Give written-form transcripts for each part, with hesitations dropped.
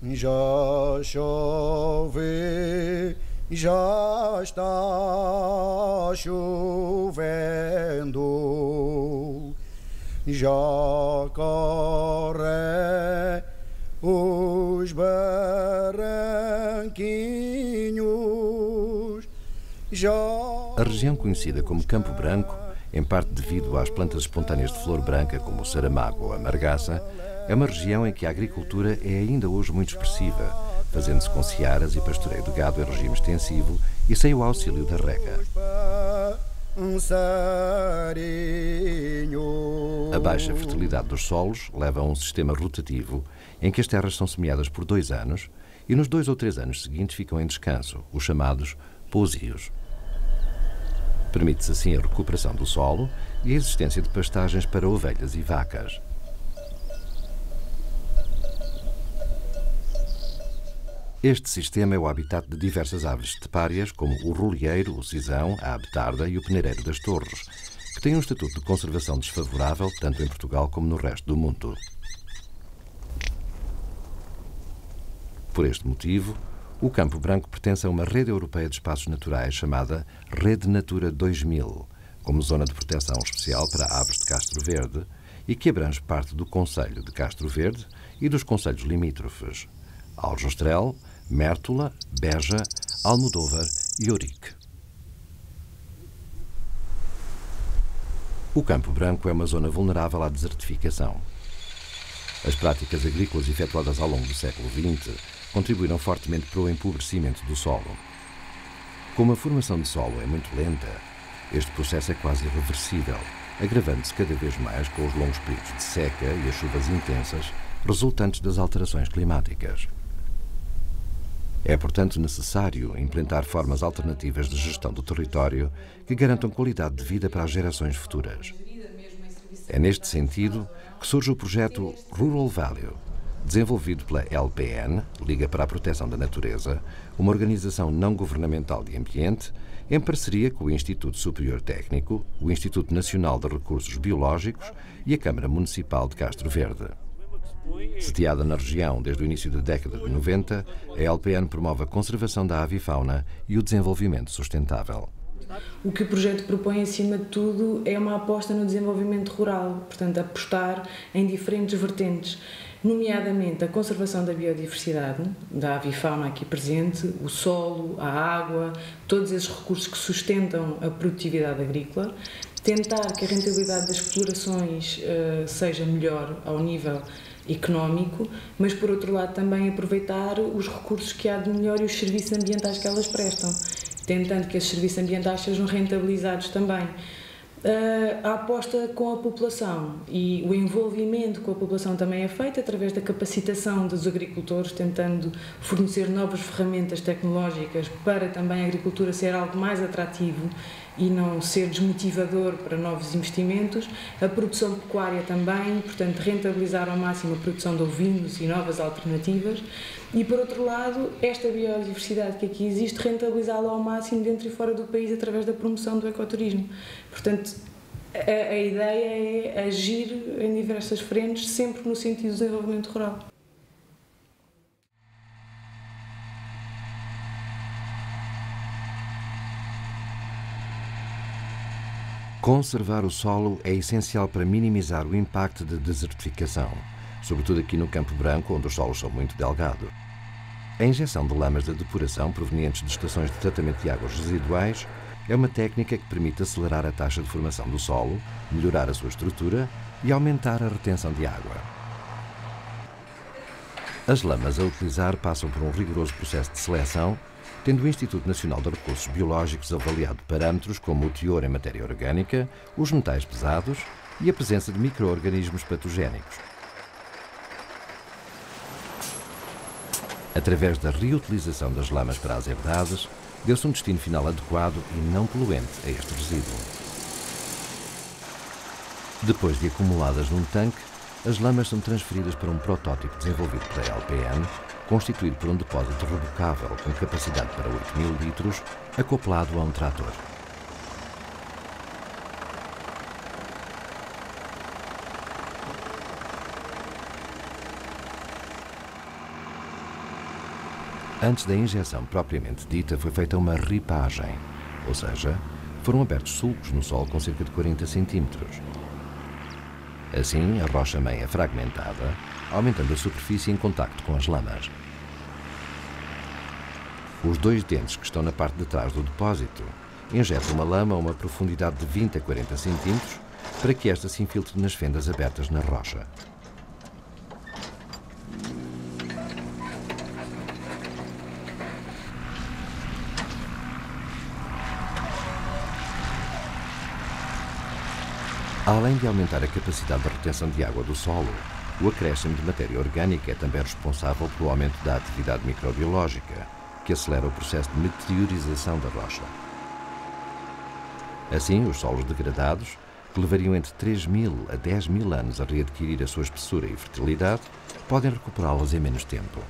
Já chove, já está chovendo, já corre os barranquinhos, já... A região conhecida como Campo Branco, em parte devido às plantas espontâneas de flor branca como o saramago ou a margaça, é uma região em que a agricultura é ainda hoje muito expressiva, fazendo-se com searas e pastoreio de gado em regime extensivo e sem o auxílio da rega. A baixa fertilidade dos solos leva a um sistema rotativo em que as terras são semeadas por 2 anos e nos 2 ou 3 anos seguintes ficam em descanso, os chamados pousios. Permite-se assim a recuperação do solo e a existência de pastagens para ovelhas e vacas. Este sistema é o habitat de diversas aves estepárias, como o rolieiro, o cisão, a abetarda e o peneireiro das torres, que têm um estatuto de conservação desfavorável tanto em Portugal como no resto do mundo. Por este motivo, o Campo Branco pertence a uma rede europeia de espaços naturais chamada Rede Natura 2000, como zona de proteção especial para aves de Castro Verde, e que abrange parte do concelho de Castro Verde e dos concelhos limítrofes: Aljustrel, Mértola, Beja, Almodóvar e Ourique. O Campo Branco é uma zona vulnerável à desertificação. As práticas agrícolas efetuadas ao longo do século XX contribuíram fortemente para o empobrecimento do solo. Como a formação de solo é muito lenta, este processo é quase irreversível, agravando-se cada vez mais com os longos períodos de seca e as chuvas intensas resultantes das alterações climáticas. É, portanto, necessário implementar formas alternativas de gestão do território que garantam qualidade de vida para as gerações futuras. É neste sentido que surge o projeto Rural Value, desenvolvido pela LPN, Liga para a Proteção da Natureza, uma organização não governamental de ambiente, em parceria com o Instituto Superior Técnico, o Instituto Nacional de Recursos Biológicos e a Câmara Municipal de Castro Verde. Sediada na região desde o início da década de 90, a LPN promove a conservação da avifauna e o desenvolvimento sustentável. O que o projeto propõe, acima de tudo, é uma aposta no desenvolvimento rural, portanto, apostar em diferentes vertentes, nomeadamente a conservação da biodiversidade, da avifauna aqui presente, o solo, a água, todos esses recursos que sustentam a produtividade agrícola, tentar que a rentabilidade das explorações seja melhor ao nível económico, mas por outro lado também aproveitar os recursos que há de melhor e os serviços ambientais que elas prestam, tentando que esses serviços ambientais sejam rentabilizados também. A aposta com a população e o envolvimento com a população também é feito através da capacitação dos agricultores, tentando fornecer novas ferramentas tecnológicas para também a agricultura ser algo mais atrativo e não ser desmotivador para novos investimentos. A produção pecuária também, portanto, rentabilizar ao máximo a produção de ovinos e novas alternativas. E, por outro lado, esta biodiversidade que aqui existe, rentabilizá-la ao máximo dentro e fora do país através da promoção do ecoturismo. Portanto, a ideia é agir em diversas frentes, sempre no sentido do desenvolvimento rural. Conservar o solo é essencial para minimizar o impacto da desertificação, sobretudo aqui no Campo Branco, onde os solos são muito delgados. A injeção de lamas de depuração provenientes de estações de tratamento de águas residuais é uma técnica que permite acelerar a taxa de formação do solo, melhorar a sua estrutura e aumentar a retenção de água. As lamas a utilizar passam por um rigoroso processo de seleção, tendo o Instituto Nacional de Recursos Biológicos avaliado parâmetros como o teor em matéria orgânica, os metais pesados e a presença de micro-organismos patogénicos. Através da reutilização das lamas para as herdades, deu-se um destino final adequado e não poluente a este resíduo. Depois de acumuladas num tanque, as lamas são transferidas para um protótipo desenvolvido pela LPN, constituído por um depósito rebocável com capacidade para 8.000 litros, acoplado a um trator. Antes da injeção propriamente dita, foi feita uma ripagem, ou seja, foram abertos sulcos no solo com cerca de 40 centímetros. Assim, a rocha-mãe é fragmentada, aumentando a superfície em contacto com as lamas. Os dois dentes que estão na parte de trás do depósito injetam uma lama a uma profundidade de 20 a 40 centímetros para que esta se infiltre nas fendas abertas na rocha. Além de aumentar a capacidade de retenção de água do solo, o acréscimo de matéria orgânica é também responsável pelo aumento da atividade microbiológica, que acelera o processo de meteorização da rocha. Assim, os solos degradados, que levariam entre 3.000 a 10.000 anos a readquirir a sua espessura e fertilidade, podem recuperá-las em menos tempo.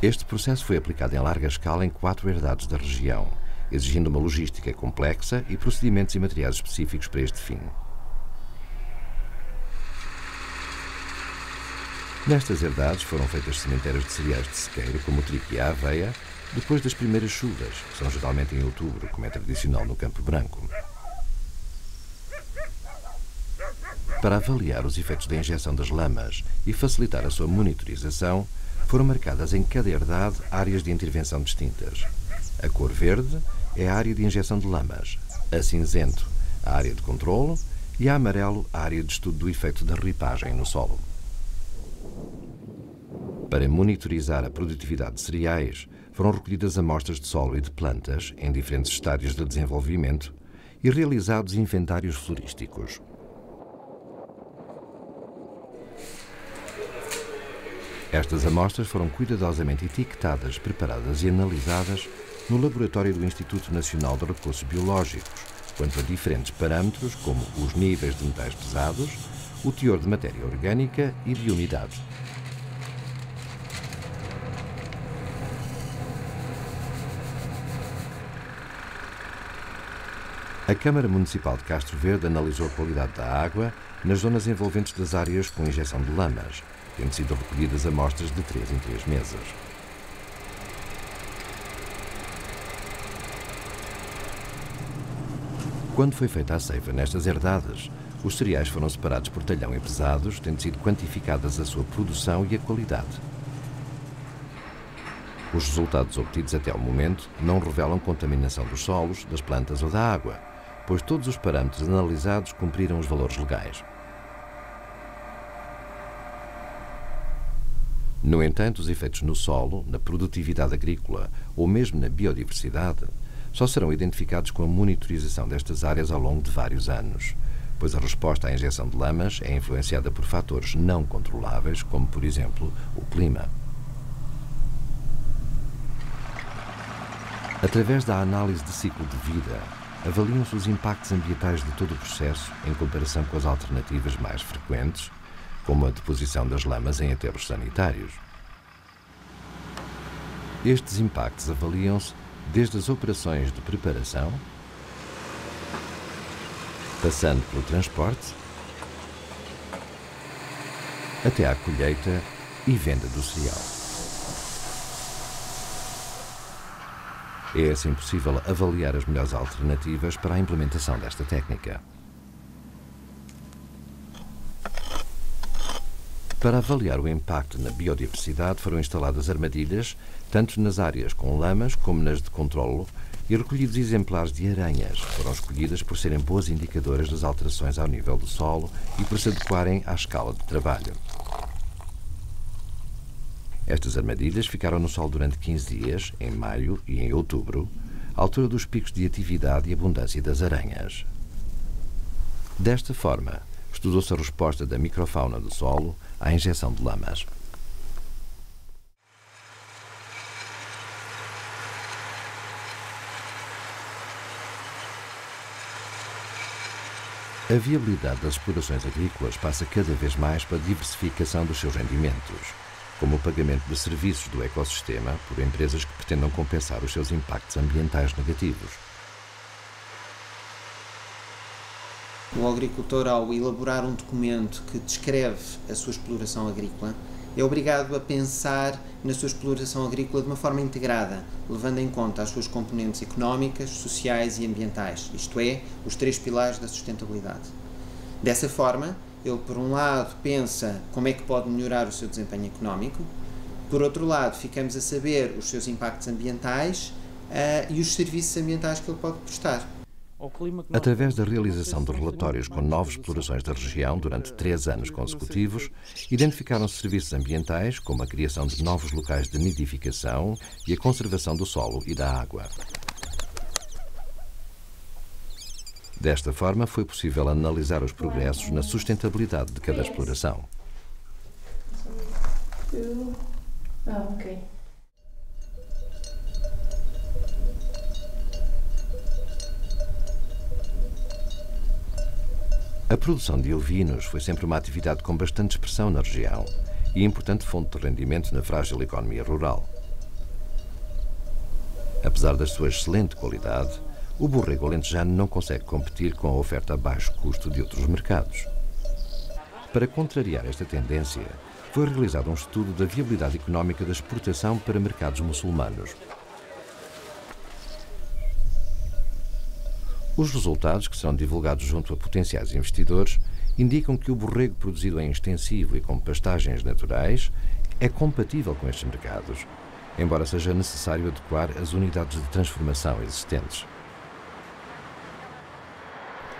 Este processo foi aplicado em larga escala em 4 herdades da região, exigindo uma logística complexa e procedimentos e materiais específicos para este fim. Nestas herdades foram feitas sementeiras de cereais de sequeiro, como o trigo e a aveia, depois das primeiras chuvas, que são geralmente em outubro, como é tradicional no Campo Branco. Para avaliar os efeitos da injeção das lamas e facilitar a sua monitorização, foram marcadas em cada herdade áreas de intervenção distintas. A cor verde é a área de injeção de lamas, a cinzento, a área de controlo, e a amarelo, a área de estudo do efeito da ripagem no solo. Para monitorizar a produtividade de cereais, foram recolhidas amostras de solo e de plantas em diferentes estádios de desenvolvimento e realizados inventários florísticos. Estas amostras foram cuidadosamente etiquetadas, preparadas e analisadas no laboratório do Instituto Nacional de Recursos Biológicos, quanto a diferentes parâmetros como os níveis de metais pesados, o teor de matéria orgânica e de umidade. A Câmara Municipal de Castro Verde analisou a qualidade da água nas zonas envolventes das áreas com injeção de lamas, tendo sido recolhidas amostras de 3 em 3 meses. Quando foi feita a ceifa nestas herdades, os cereais foram separados por talhão e pesados, tendo sido quantificadas a sua produção e a qualidade. Os resultados obtidos até ao momento não revelam contaminação dos solos, das plantas ou da água, pois todos os parâmetros analisados cumpriram os valores legais. No entanto, os efeitos no solo, na produtividade agrícola ou mesmo na biodiversidade só serão identificados com a monitorização destas áreas ao longo de vários anos, pois a resposta à injeção de lamas é influenciada por fatores não controláveis, como, por exemplo, o clima. Através da análise de ciclo de vida, avaliam-se os impactos ambientais de todo o processo em comparação com as alternativas mais frequentes, como a deposição das lamas em aterros sanitários. Estes impactos avaliam-se desde as operações de preparação, passando pelo transporte, até à colheita e venda do cereal. É assim possível avaliar as melhores alternativas para a implementação desta técnica. Para avaliar o impacto na biodiversidade foram instaladas armadilhas, tanto nas áreas com lamas como nas de controlo, e recolhidos exemplares de aranhas. Foram escolhidas por serem boas indicadoras das alterações ao nível do solo e por se adequarem à escala de trabalho. Estas armadilhas ficaram no solo durante 15 dias, em maio e em outubro, à altura dos picos de atividade e abundância das aranhas. Desta forma, estudou-se a resposta da microfauna do solo à injeção de lamas. A viabilidade das explorações agrícolas passa cada vez mais para a diversificação dos seus rendimentos, como o pagamento de serviços do ecossistema por empresas que pretendam compensar os seus impactos ambientais negativos. O agricultor, ao elaborar um documento que descreve a sua exploração agrícola, é obrigado a pensar na sua exploração agrícola de uma forma integrada, levando em conta as suas componentes económicas, sociais e ambientais, isto é, os 3 pilares da sustentabilidade. Dessa forma, ele, por um lado, pensa como é que pode melhorar o seu desempenho económico, por outro lado, ficamos a saber os seus impactos ambientais e os serviços ambientais que ele pode prestar. Através da realização de relatórios com 9 explorações da região durante 3 anos consecutivos, identificaram-se serviços ambientais como a criação de novos locais de nidificação e a conservação do solo e da água. Desta forma, foi possível analisar os progressos na sustentabilidade de cada exploração. Ok. A produção de ovinos foi sempre uma atividade com bastante expressão na região e importante fonte de rendimento na frágil economia rural. Apesar da sua excelente qualidade, o borrego alentejano não consegue competir com a oferta a baixo custo de outros mercados. Para contrariar esta tendência, foi realizado um estudo da viabilidade económica da exportação para mercados muçulmanos. Os resultados, que são divulgados junto a potenciais investidores, indicam que o borrego produzido em extensivo e com pastagens naturais é compatível com estes mercados, embora seja necessário adequar as unidades de transformação existentes.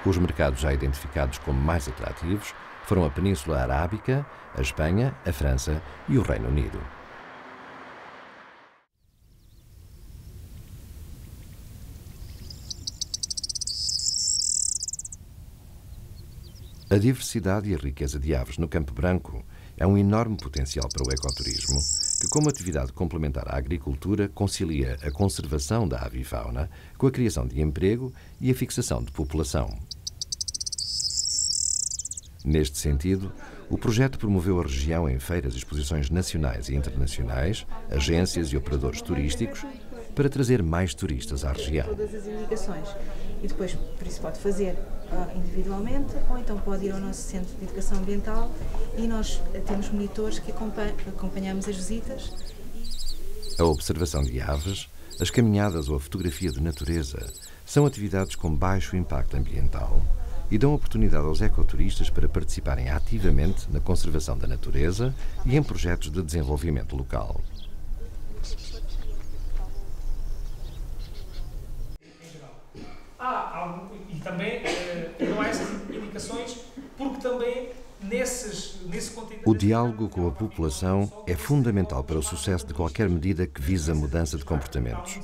Os mercados já identificados como mais atrativos foram a Península Arábica, a Espanha, a França e o Reino Unido. A diversidade e a riqueza de aves no Campo Branco é um enorme potencial para o ecoturismo, que, como atividade complementar à agricultura, concilia a conservação da avifauna com a criação de emprego e a fixação de população. Neste sentido, o projeto promoveu a região em feiras e exposições nacionais e internacionais, agências e operadores turísticos, para trazer mais turistas à região. Todas as indicações. E depois, por isso, pode fazer individualmente ou então pode ir ao nosso centro de educação ambiental e nós temos monitores que acompanhamos as visitas. A observação de aves, as caminhadas ou a fotografia de natureza são atividades com baixo impacto ambiental e dão oportunidade aos ecoturistas para participarem ativamente na conservação da natureza e em projetos de desenvolvimento local. E também não há essas indicações porque também nesse conteúdo... O diálogo com a população é fundamental para o sucesso de qualquer medida que vise a mudança de comportamentos.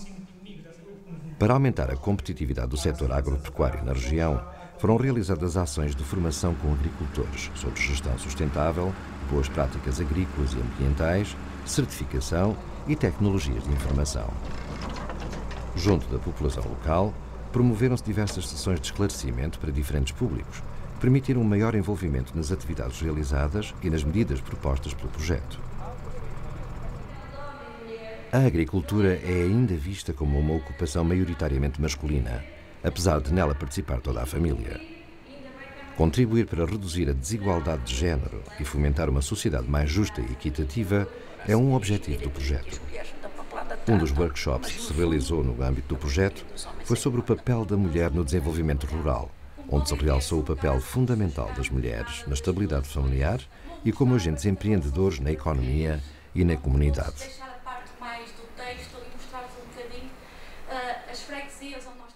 Para aumentar a competitividade do setor agropecuário na região, foram realizadas ações de formação com agricultores sobre gestão sustentável, boas práticas agrícolas e ambientais, certificação e tecnologias de informação. Junto da população local, promoveram-se diversas sessões de esclarecimento para diferentes públicos, que permitiram um maior envolvimento nas atividades realizadas e nas medidas propostas pelo projeto. A agricultura é ainda vista como uma ocupação maioritariamente masculina, apesar de nela participar toda a família. Contribuir para reduzir a desigualdade de género e fomentar uma sociedade mais justa e equitativa é um objetivo do projeto. Um dos workshops que se realizou no âmbito do projeto foi sobre o papel da mulher no desenvolvimento rural, onde se realçou o papel fundamental das mulheres na estabilidade familiar e como agentes empreendedores na economia e na comunidade. Deixar a parte mais do texto e mostrar-vos um bocadinho as freguesias onde nós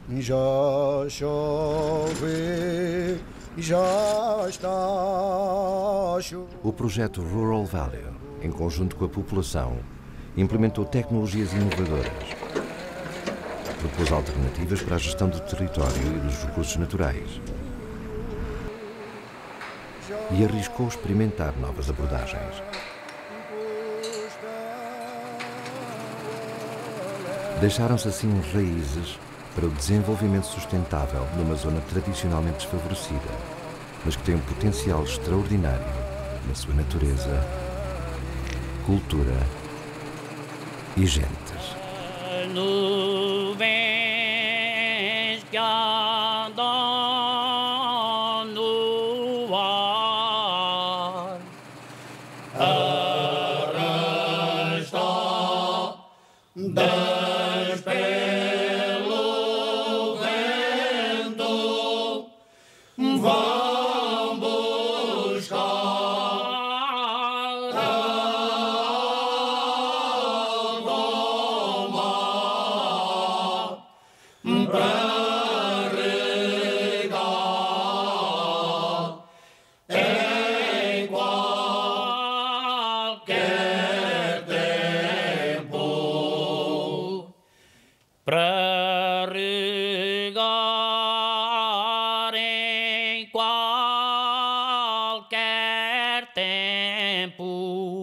trabalhamos. Já chove, já está chovendo. O projeto Rural Value, em conjunto com a população, implementou tecnologias inovadoras, propôs alternativas para a gestão do território e dos recursos naturais e arriscou experimentar novas abordagens. Deixaram-se assim raízes para o desenvolvimento sustentável numa zona tradicionalmente desfavorecida, mas que tem um potencial extraordinário na sua natureza, cultura e gentes. Nuvens que andam qualquer tempo.